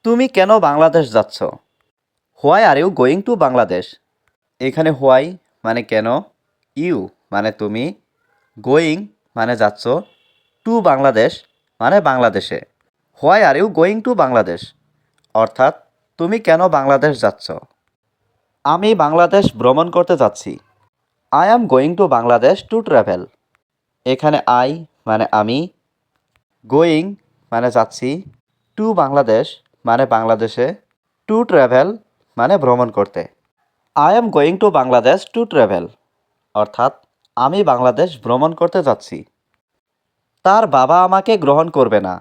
তুমি কেন বাংলাদেশ যাচ্ছ? Why are you going to Bangladesh? এখানে হোয়াই মানে কেন, ইউ মানে তুমি, গোয়িং মানে যাচ্ছ, টু বাংলাদেশ মানে বাংলাদেশে। Why are you going to Bangladesh অর্থাৎ তুমি কেন বাংলাদেশ যাচ্ছ? আমি বাংলাদেশ ভ্রমণ করতে যাচ্ছি। I am going to Bangladesh to travel. এখানে আই মানে আমি, গোয়িং মানে যাচ্ছি, টু বাংলাদেশ মানে বাংলাদেশে, টু ট্রাভেল মানে ভ্রমণ করতে। I am going to Bangladesh to travel অর্থাৎ আমি বাংলাদেশ ভ্রমণ করতে যাচ্ছি। তার বাবা আমাকে গ্রহণ করবে না।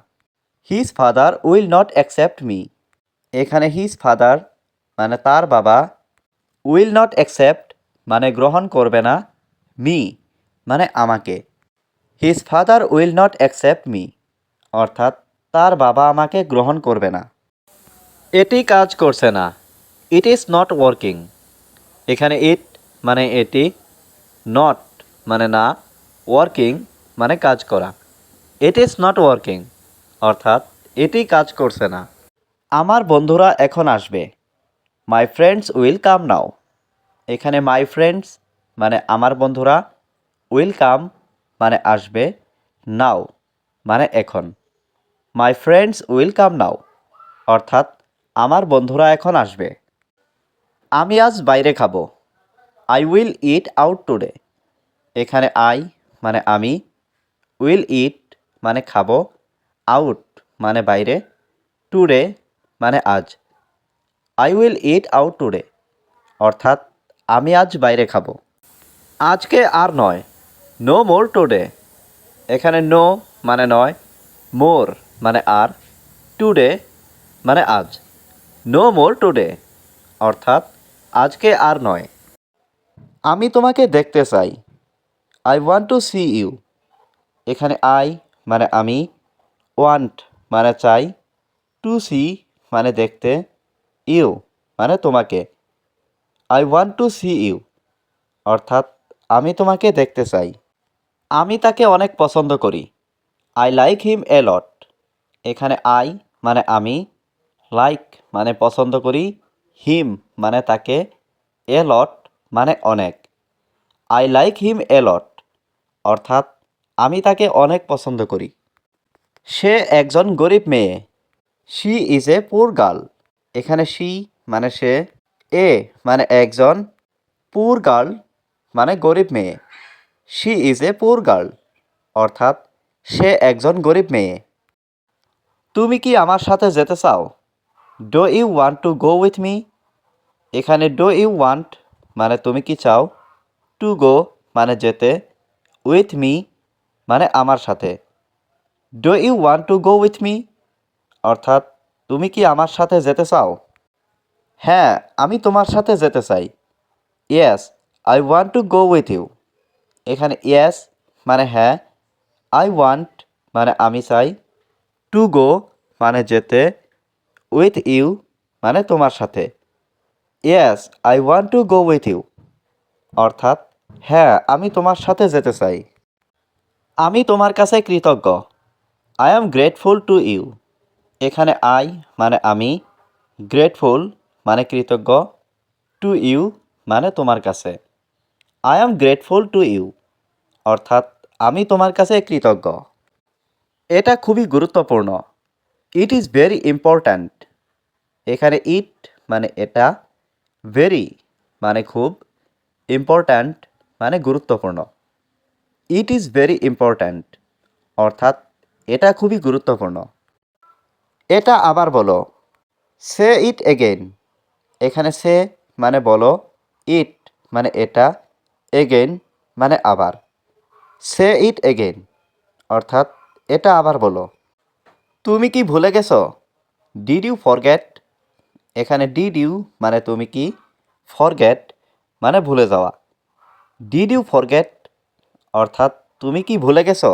His father will not accept me. এখানে হিজ ফাদার মানে তার বাবা, উইল নট অ্যাকসেপ্ট মানে গ্রহণ করবে না, মি মানে আমাকে। His father will not accept me অর্থাৎ তার বাবা আমাকে গ্রহণ করবে না। এটি কাজ করছে না। It is not working. এখানে ইট মানে এটি, নট মানে না, ওয়ার্কিং মানে কাজ করা। ইট ইজ নট ওয়ার্কিং অর্থাৎ এটি কাজ করছে না। আমার বন্ধুরা এখন আসবে। মাই ফ্রেন্ডস উইল কাম নাও। এখানে মাই ফ্রেন্ডস মানে আমার বন্ধুরা, উইল কাম মানে আসবে, নাও মানে এখন। মাই ফ্রেন্ডস উইল কাম নাও অর্থাৎ আমার বন্ধুরা এখন আসবে। আমি আজ বাইরে খাবো। I will it out today. এখানে আই মানে আমি, উইল ইট মানে খাবো, আউট মানে বাইরে, টুডে মানে আজ। I will it out today অর্থাৎ আমি আজ বাইরে খাবো। আজকে আর নয়, নো মোর টুডে। এখানে নো মানে নয়, মোর মানে আর, টুডে মানে আজ। নো মোর টুডে অর্থাৎ আজকে আর নয়। আমি তোমাকে দেখতে চাই। I want to see you. এখানে আই মানে আমি, ওয়ান্ট মানে চাই, টু সি মানে দেখতে, ইউ মানে তোমাকে। I want to see you অর্থাৎ আমি তোমাকে দেখতে চাই। আমি তাকে অনেক পছন্দ করি। আই লাইক হিম এ লট। এখানে আই মানে আমি, লাইক মানে পছন্দ করি, হিম মানে তাকে, এ লট মানে অনেক। আই লাইক হিম এ লট অর্থাৎ আমি তাকে অনেক পছন্দ করি। সে একজন গরিব মেয়ে। শি ইজ এ পুর গার্ল। এখানে শি মানে সে, এ মানে একজন, পুর গার্ল মানে গরিব মেয়ে। শি ইজ এ পুর গার্ল অর্থাৎ সে একজন গরিব মেয়ে। তুমি কি আমার সাথে যেতে চাও? Do you want to go with me? এখানে ডো ইউ ওয়ান্ট মানে তুমি কি চাও, টু গো মানে যেতে, উইথ মি মানে আমার সাথে। Do you want to go with me অর্থাৎ তুমি কি আমার সাথে যেতে চাও? হ্যাঁ, আমি তোমার সাথে যেতে চাই। Yes, I want to go with you. এখানে ইয়েস মানে হ্যাঁ, আই ওয়ান্ট মানে আমি চাই, টু গো মানে যেতে, উইথ ইউ মানে তোমার সাথে। Yes, I want to go with you অর্থাৎ হ্যাঁ, আমি তোমার সাথে যেতে চাই। আমি তোমার কাছে কৃতজ্ঞ। I am grateful to you. এখানে আই মানে আমি, গ্রেটফুল মানে কৃতজ্ঞ, টু ইউ মানে তোমার কাছে। I am grateful to you অর্থাৎ আমি তোমার কাছে কৃতজ্ঞ। এটা খুবই গুরুত্বপূর্ণ। It is very important. এখানে ইট মানে এটা, ভেরি মানে খুব, ইম্পর্ট্যান্ট মানে গুরুত্বপূর্ণ। ইট ইজ ভেরি ইম্পর্ট্যান্ট অর্থাৎ এটা খুবই গুরুত্বপূর্ণ। এটা আবার বলো। সে ইট এগেইন। এখানে সে মানে বলো, ইট মানে এটা, এগেইন মানে আবার। সে ইট এগেইন অর্থাৎ এটা আবার বলো। তুমি কি ভুলে গেছো? Did you forget? এখানে ডিড ইউ মানে তুমি কি, ফরগেট মানে ভুলে যাওয়া। ডিড ইউ ফরগেট অর্থাৎ তুমি কি ভুলে গেছো?